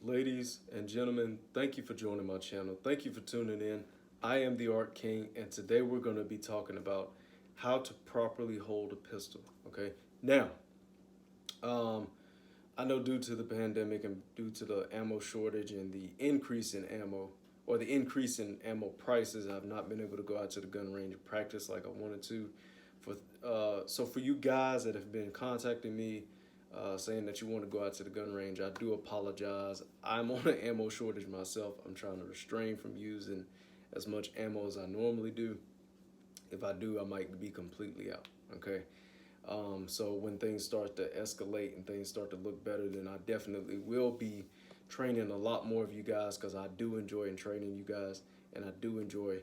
Ladies and gentlemen, thank you for joining my channel. Thank you for tuning in. I am the Art King, and today we're going to be talking about how to properly hold a pistol. Okay, now, I know due to the pandemic and due to the ammo shortage and the increase in ammo or the increase in ammo prices, I've not been able to go out to the gun range and practice like I wanted to. So for you guys that have been contacting me saying that you want to go out to the gun range, I do apologize. I'm on an ammo shortage myself. I'm trying to refrain from using as much ammo as I normally do. If I do, I might be completely out, okay? So when things start to escalate and things start to look better, then I definitely will be training a lot more of you guys, because I do enjoy training you guys, and I do enjoy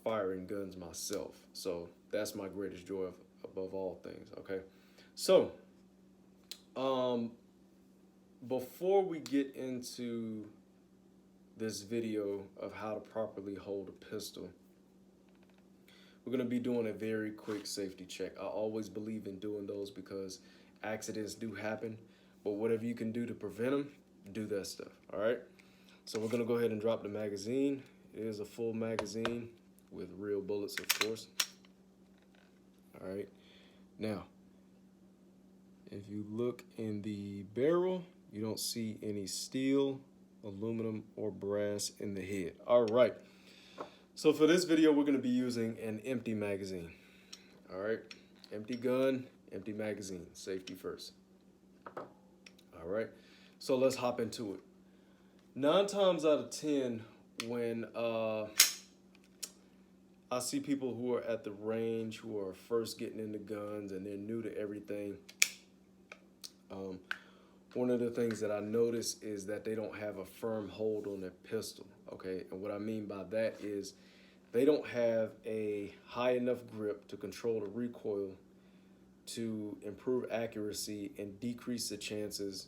firing guns myself. So that's my greatest joy above all things, okay? So before we get into this video of how to properly hold a pistol, we're going to be doing a very quick safety check. I always believe in doing those because accidents do happen, but whatever you can do to prevent them, do that stuff, all right? So we're going to go ahead and drop the magazine. It is a full magazine with real bullets, of course. All right. Now, if you look in the barrel, you don't see any steel, aluminum, or brass in the head. All right. So for this video, we're going to be using an empty magazine. All right. Empty gun, empty magazine. Safety first. All right. So let's hop into it. 9 times out of 10, when I see people who are at the range who are first getting into guns and they're new to everything, one of the things that I notice is that they don't have a firm hold on their pistol, okay? And what I mean by that is they don't have a high enough grip to control the recoil to improve accuracy and decrease the chances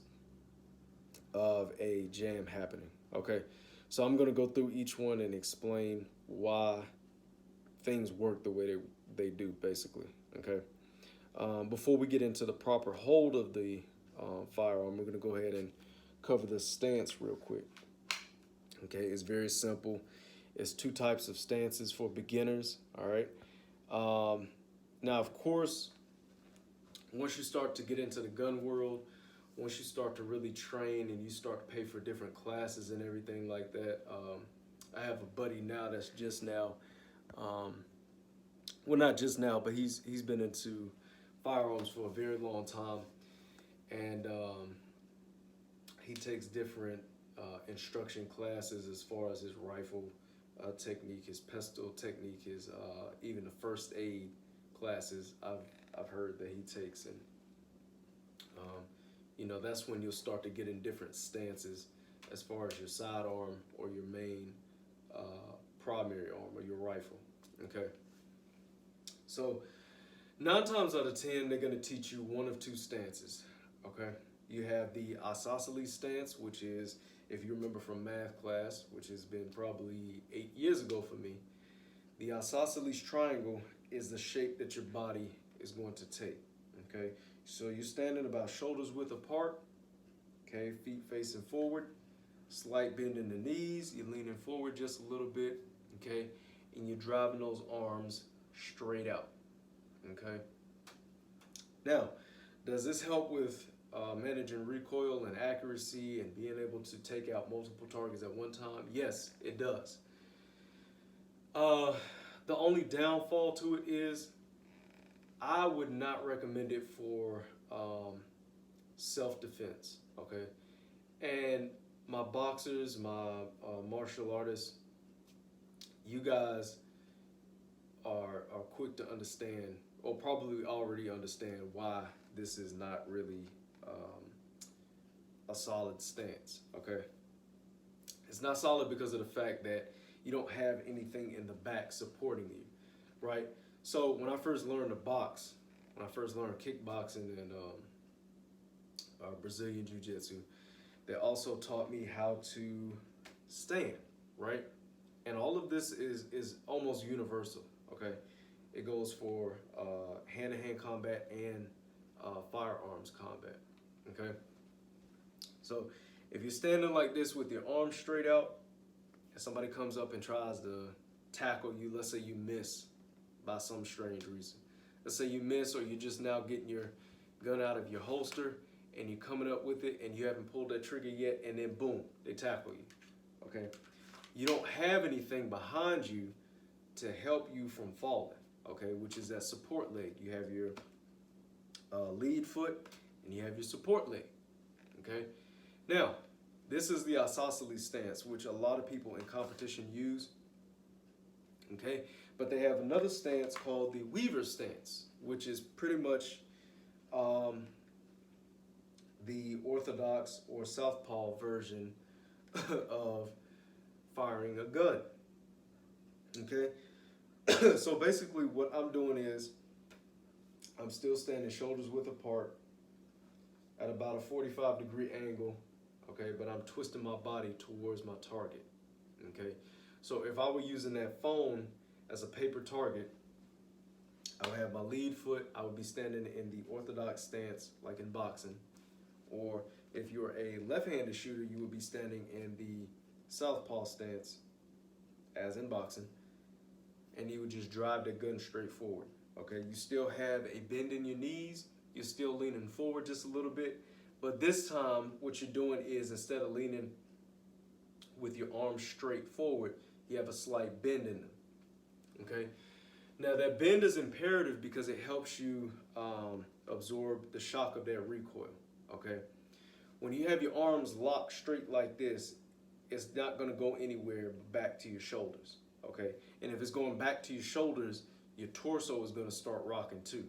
of a jam happening, okay? So I'm gonna go through each one and explain why things work the way they do, basically, okay? Before we get into the proper hold of the firearm, we're going to go ahead and cover the stance real quick. Okay, it's very simple. It's 2 types of stances for beginners, all right? Now, of course, once you start to get into the gun world, once you start to really train and you start to pay for different classes and everything like that, I have a buddy now that's just now, well, not just now, but he's been into firearms for a very long time. And he takes different instruction classes as far as his rifle technique, his pistol technique, his even the first aid classes I've heard that he takes. And you know, that's when you'll start to get in different stances as far as your sidearm or your main primary arm or your rifle. Okay, so 9 times out of 10 they're going to teach you one of 2 stances. Okay, you have the isosceles stance, which is, if you remember from math class, which has been probably 8 years ago for me, the isosceles triangle is the shape that your body is going to take. Okay, so you're standing about shoulders width apart, okay, feet facing forward, slight bend in the knees, you're leaning forward just a little bit, okay, and you're driving those arms straight out. Okay, now, does this help with managing recoil and accuracy and being able to take out multiple targets at one time? Yes, it does. The only downfall to it is I would not recommend it for self-defense, okay? And my boxers, my martial artists, you guys are quick to understand, or probably already understand, why this is not really a solid stance, okay? It's not solid because of the fact that you don't have anything in the back supporting you, right? So when I first learned to box, when I first learned kickboxing and Brazilian Jiu-Jitsu, they also taught me how to stand, right? And all of this is almost universal, okay? It goes for hand-to-hand combat and firearms combat, okay? So If you're standing like this with your arms straight out, and somebody comes up and tries to tackle you, let's say you miss by some strange reason. Let's say you miss, or you're just now getting your gun out of your holster and you're coming up with it and you haven't pulled that trigger yet, and then boom, they tackle you, okay? You don't have anything behind you to help you from falling, okay, which is that support leg. You have your lead foot and you have your support leg, okay? Now, this is the isosceles stance, which a lot of people in competition use, okay? But they have another stance called the Weaver stance, which is pretty much the orthodox or southpaw version of firing a gun, okay? So basically what I'm doing is I'm still standing shoulders width apart at about a 45-degree angle, okay, but I'm twisting my body towards my target, okay? So if I were using that phone as a paper target, I would have my lead foot, I would be standing in the orthodox stance like in boxing, or if you're a left-handed shooter, you would be standing in the southpaw stance as in boxing, and you would just drive the gun straight forward, okay? You still have a bend in your knees, you're still leaning forward just a little bit, but this time what you're doing is instead of leaning with your arms straight forward, you have a slight bend in them, okay? Now that bend is imperative because it helps you absorb the shock of that recoil, okay? When you have your arms locked straight like this, it's not gonna go anywhere back to your shoulders, okay? And if it's going back to your shoulders, your torso is gonna start rocking too.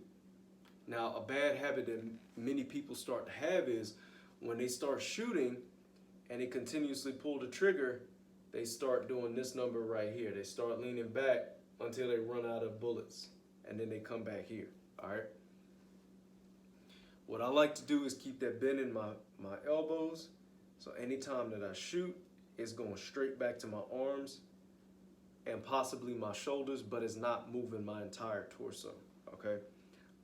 Now, a bad habit that many people start to have is when they start shooting and they continuously pull the trigger, they start doing this number right here. They start leaning back until they run out of bullets, and then they come back here, all right? What I like to do is keep that bend in my elbows, so anytime that I shoot, it's going straight back to my arms and possibly my shoulders, but it's not moving my entire torso, okay?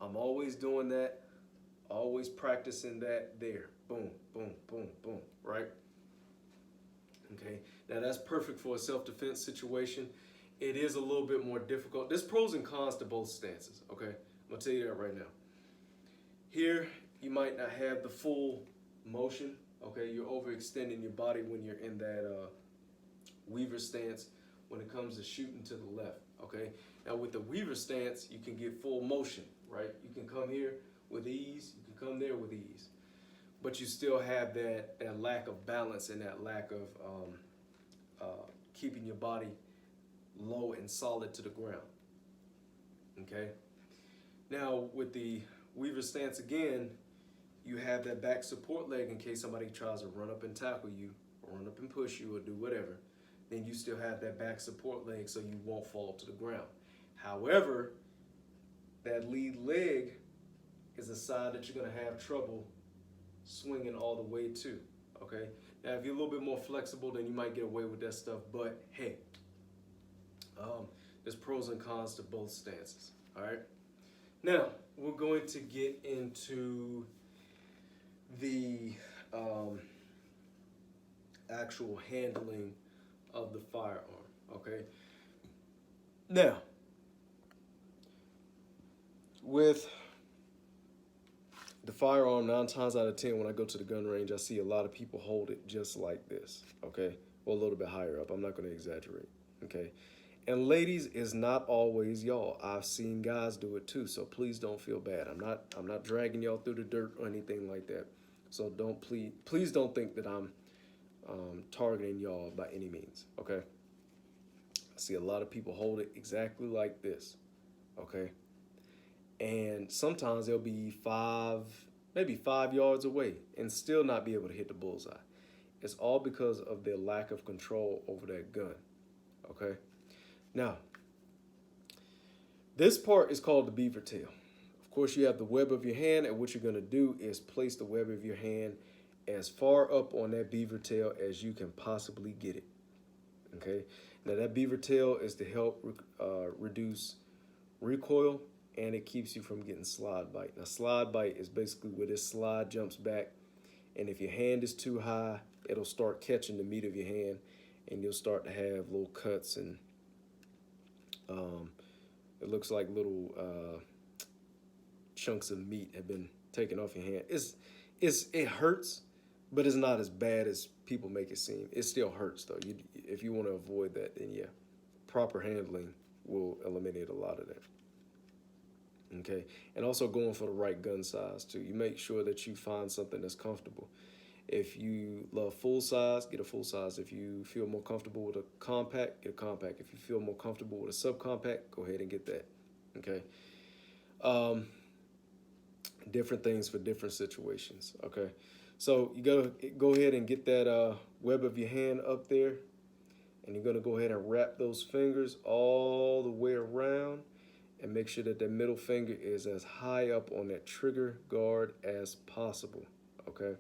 I'm always doing that, always practicing that there. Boom, boom, boom, boom, right? Okay, now that's perfect for a self-defense situation. It is a little bit more difficult. There's pros and cons to both stances, okay? I'm gonna tell you that right now. Here, you might not have the full motion, okay? You're overextending your body when you're in that Weaver stance when it comes to shooting to the left, okay? Now with the Weaver stance, you can get full motion, right? You can come here with ease, you can come there with ease, but you still have that lack of balance and that lack of keeping your body low and solid to the ground, okay? Now with the Weaver stance again, you have that back support leg in case somebody tries to run up and tackle you or run up and push you or do whatever. Then you still have that back support leg so you won't fall to the ground. However, that lead leg is a side that you're gonna have trouble swinging all the way to, okay? Now, if you're a little bit more flexible, then you might get away with that stuff, but hey, there's pros and cons to both stances, all right? Now, we're going to get into the actual handling of the firearm, okay? Now, with the firearm, 9 times out of 10, when I go to the gun range, I see a lot of people hold it just like this, okay? Or a little bit higher up. I'm not going to exaggerate, okay? And ladies, it's not always y'all. I've seen guys do it too, so please don't feel bad. I'm not dragging y'all through the dirt or anything like that. So please don't think that I'm targeting y'all by any means, okay? I see a lot of people hold it exactly like this, okay? And sometimes they'll be maybe 5 yards away and still not be able to hit the bullseye. It's all because of their lack of control over that gun, okay? Now, this part is called the beaver tail. Of course, you have the web of your hand, and what you're gonna do is place the web of your hand as far up on that beaver tail as you can possibly get it, okay? Now, that beaver tail is to help reduce recoil, and it keeps you from getting slide bite. Now, slide bite is basically where this slide jumps back, and if your hand is too high, it'll start catching the meat of your hand, and you'll start to have little cuts, and um, it looks like little chunks of meat have been taken off your hand. It hurts, but it's not as bad as people make it seem. It still hurts though. If you want to avoid that, then yeah, proper handling will eliminate a lot of that. Okay, and also going for the right gun size too. You make sure that you find something that's comfortable. If you love full size, get a full size. If you feel more comfortable with a compact, get a compact. If you feel more comfortable with a subcompact, go ahead and get that. Okay. Different things for different situations. Okay. So you gotta go ahead and get that web of your hand up there, and you're gonna go ahead and wrap those fingers all the way around, and make sure that the middle finger is as high up on that trigger guard as possible. Okay.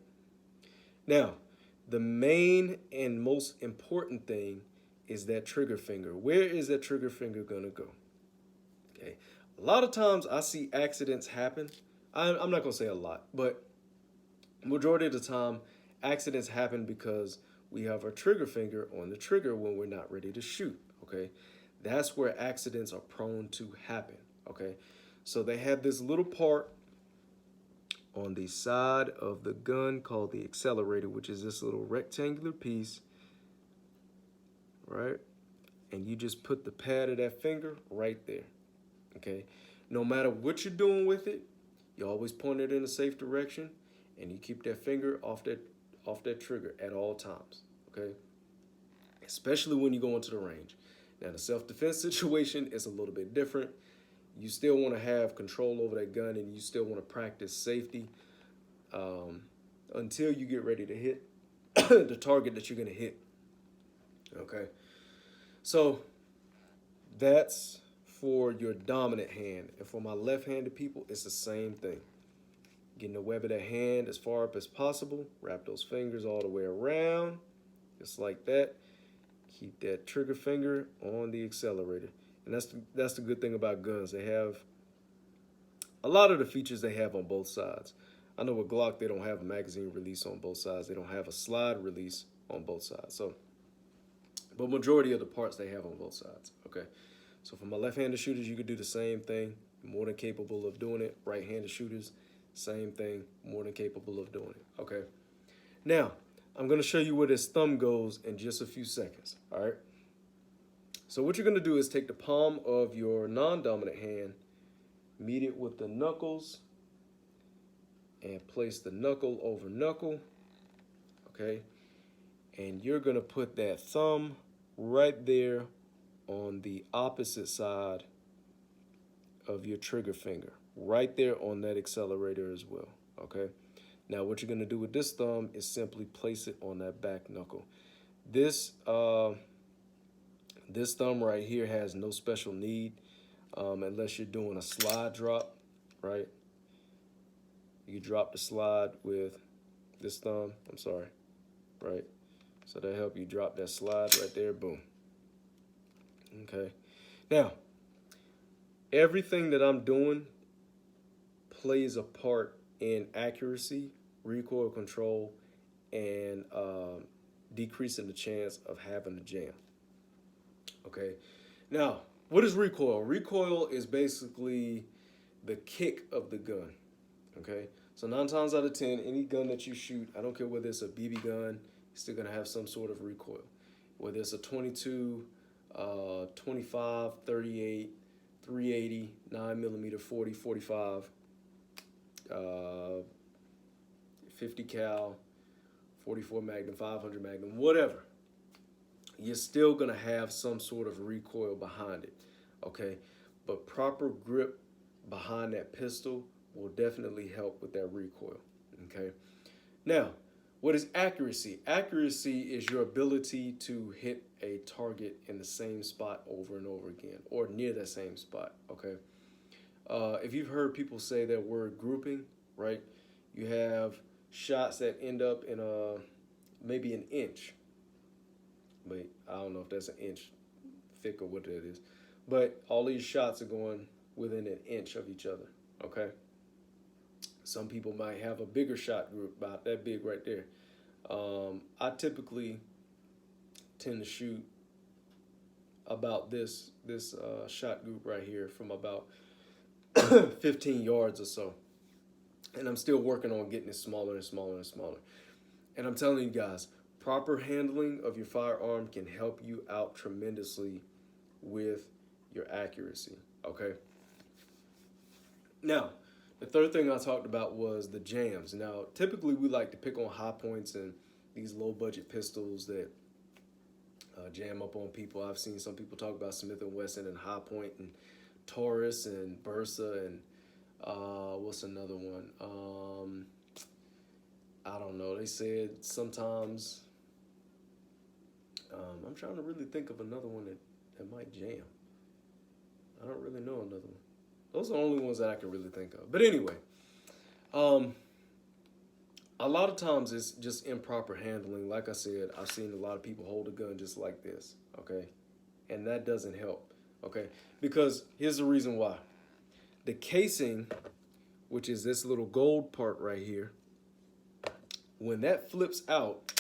Now, the main and most important thing is that trigger finger. Where is that trigger finger gonna go? Okay. A lot of times I see accidents happen. I'm not gonna say a lot, but majority of the time, accidents happen because we have our trigger finger on the trigger when we're not ready to shoot. Okay. That's where accidents are prone to happen. Okay. So they have this little part on the side of the gun called the accelerator, which is this little rectangular piece, right? And you just put the pad of that finger right there, okay? No matter what you're doing with it, you always point it in a safe direction, and you keep that finger off that trigger at all times, okay? Especially when you go into the range. Now, the self-defense situation is a little bit different. You still want to have control over that gun, and you still want to practice safety until you get ready to hit the target that you're going to hit. Okay. So that's for your dominant hand. And for my left-handed people, it's the same thing. Getting the web of that hand as far up as possible. Wrap those fingers all the way around, just like that. Keep that trigger finger on the accelerator. And that's the good thing about guns. They have a lot of the features they have on both sides. I know with Glock, they don't have a magazine release on both sides. They don't have a slide release on both sides. So, but majority of the parts they have on both sides. Okay. So for my left-handed shooters, you could do the same thing. More than capable of doing it. Right-handed shooters, same thing. More than capable of doing it. Okay. Now, I'm going to show you where this thumb goes in just a few seconds. All right. So what you're going to do is take the palm of your non-dominant hand, meet it with the knuckles, and place the knuckle over knuckle, okay? And you're going to put that thumb right there on the opposite side of your trigger finger, right there on that accelerator as well, okay? Now what you're going to do with this thumb is simply place it on that back knuckle. This thumb right here has no special need unless you're doing a slide drop, right? You drop the slide with this thumb, right? So that'll help you drop that slide right there, boom. Okay. Now, everything that I'm doing plays a part in accuracy, recoil control, and decreasing the chance of having a jam. Okay. Now, what is recoil? Recoil is basically the kick of the gun. Okay. So 9 times out of 10, any gun that you shoot, I don't care whether it's a BB gun, you're still going to have some sort of recoil. Whether it's a 22, 25, 38, 380, 9mm, 40, 45, 50 cal, 44 Magnum, 500 Magnum, whatever. You're still going to have some sort of recoil behind it, okay? But proper grip behind that pistol will definitely help with that recoil, okay? Now, what is accuracy? Accuracy is your ability to hit a target in the same spot over and over again, or near that same spot, okay? If you've heard people say that word grouping, right? You have shots that end up in maybe an inch. But I don't know if that's an inch thick or what that is. But all these shots are going within an inch of each other, okay? Some people might have a bigger shot group, about that big right there. I typically tend to shoot about this shot group right here from about 15 yards or so, and I'm still working on getting it smaller and smaller and smaller. And I'm telling you guys, proper handling of your firearm can help you out tremendously with your accuracy. Okay. Now, the third thing I talked about was the jams. Now, typically we like to pick on high points and these low budget pistols that jam up on people. I've seen some people talk about Smith and Wesson and High Point and Taurus and Bursa and what's another one? I don't know. They said sometimes. I'm trying to really think of another one that might jam. I don't really know another one. Those are the only ones that I can really think of. But anyway, a lot of times it's just improper handling. Like I said, I've seen a lot of people hold a gun just like this, okay? And that doesn't help, okay? Because here's the reason why. The casing, which is this little gold part right here, when that flips out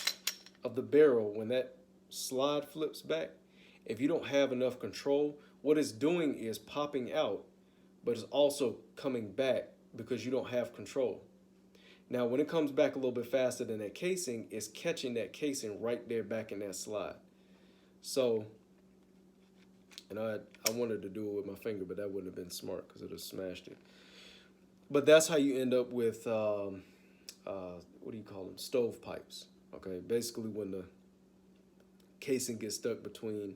of the barrel, when that slide flips back, if you don't have enough control, what it's doing is popping out, but it's also coming back because you don't have control. Now, when it comes back a little bit faster than that casing, it's catching that casing right there back in that slide. So, and I wanted to do it with my finger, but that wouldn't have been smart because it would have smashed it. But that's how you end up with, what do you call them? Stovepipes. Okay, basically when the casing gets stuck between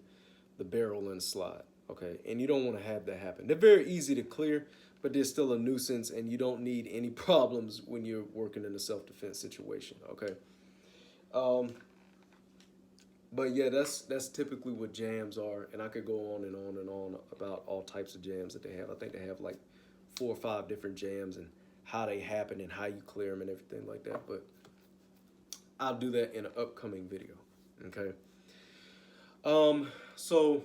the barrel and the slide. Okay, and you don't want to have that happen. They're very easy to clear, but they're still a nuisance, and you don't need any problems when you're working in a self-defense situation. Okay. But yeah, that's typically what jams are, and I could go on and on and on about all types of jams that they have. I think they have like 4 or 5 different jams and how they happen and how you clear them and everything like that. But I'll do that in an upcoming video. Okay. So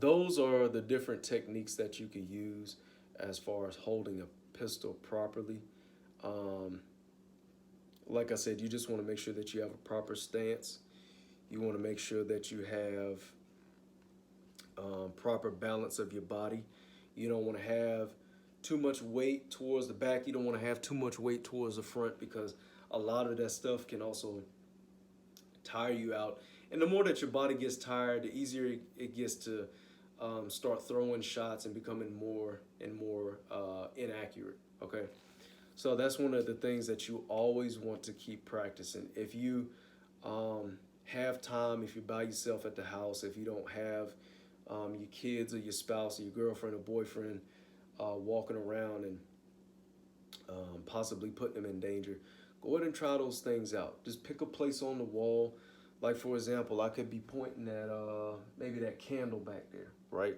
those are the different techniques that you can use as far as holding a pistol properly. Like I said, you just want to make sure that you have a proper stance. You want to make sure that you have proper balance of your body. You don't want to have too much weight towards the back. You don't want to have too much weight towards the front because a lot of that stuff can also tire you out. And the more that your body gets tired, the easier it gets to start throwing shots and becoming more and more inaccurate, okay? So that's one of the things that you always want to keep practicing. If you have time, if you're by yourself at the house, if you don't have your kids or your spouse or your girlfriend or boyfriend walking around and possibly putting them in danger, go ahead and try those things out. Just pick a place on the wall. Like, for example, I could be pointing at maybe that candle back there, right?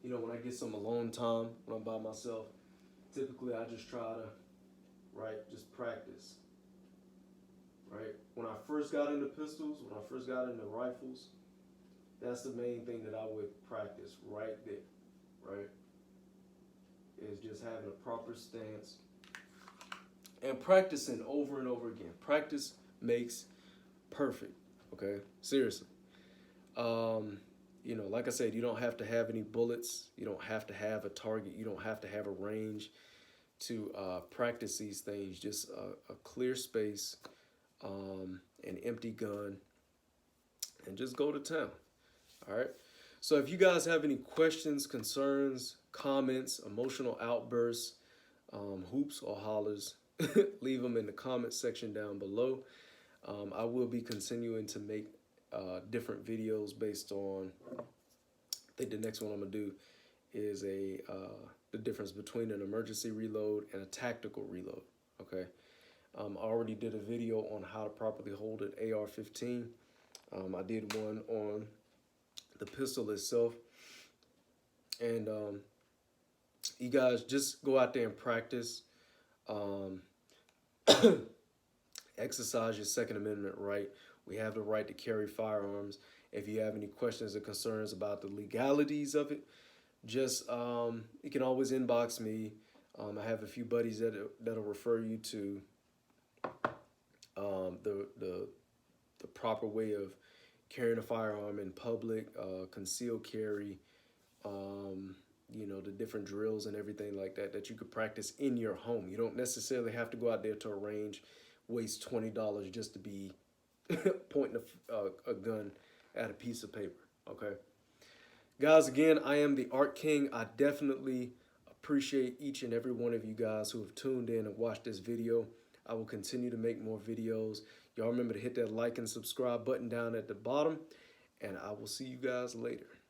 You know, when I get some alone time, when I'm by myself, typically I just try to, right, just practice, right? When I first got into pistols, when I first got into rifles, that's the main thing that I would practice right there, right? Is just having a proper stance and practicing over and over again. Practice makes perfect, okay? Seriously. You know, like I said, you don't have to have any bullets. You don't have to have a target. You don't have to have a range to practice these things. Just a clear space, an empty gun, and just go to town, all right? So if you guys have any questions, concerns, comments, emotional outbursts, hoops or hollers, leave them in the comment section down below. I will be continuing to make different videos based on, I think the next one I'm gonna do is the difference between an emergency reload and a tactical reload, okay? I already did a video on how to properly hold an AR-15. I did one on the pistol itself. And you guys just go out there and practice. Exercise your Second Amendment right. We have the right to carry firearms. If you have any questions or concerns about the legalities of it, just you can always inbox me. I have a few buddies that'll refer you to the proper way of carrying a firearm in public, concealed carry, you know, the different drills and everything like that that you could practice in your home. You don't necessarily have to go out there to a range, waste $20 just to be pointing a gun at a piece of paper. Okay, guys. Again, I am the Art King. I definitely appreciate each and every one of you guys who have tuned in and watched this video. I will continue to make more videos. Y'all remember to hit that like and subscribe button down at the bottom, and I will see you guys later.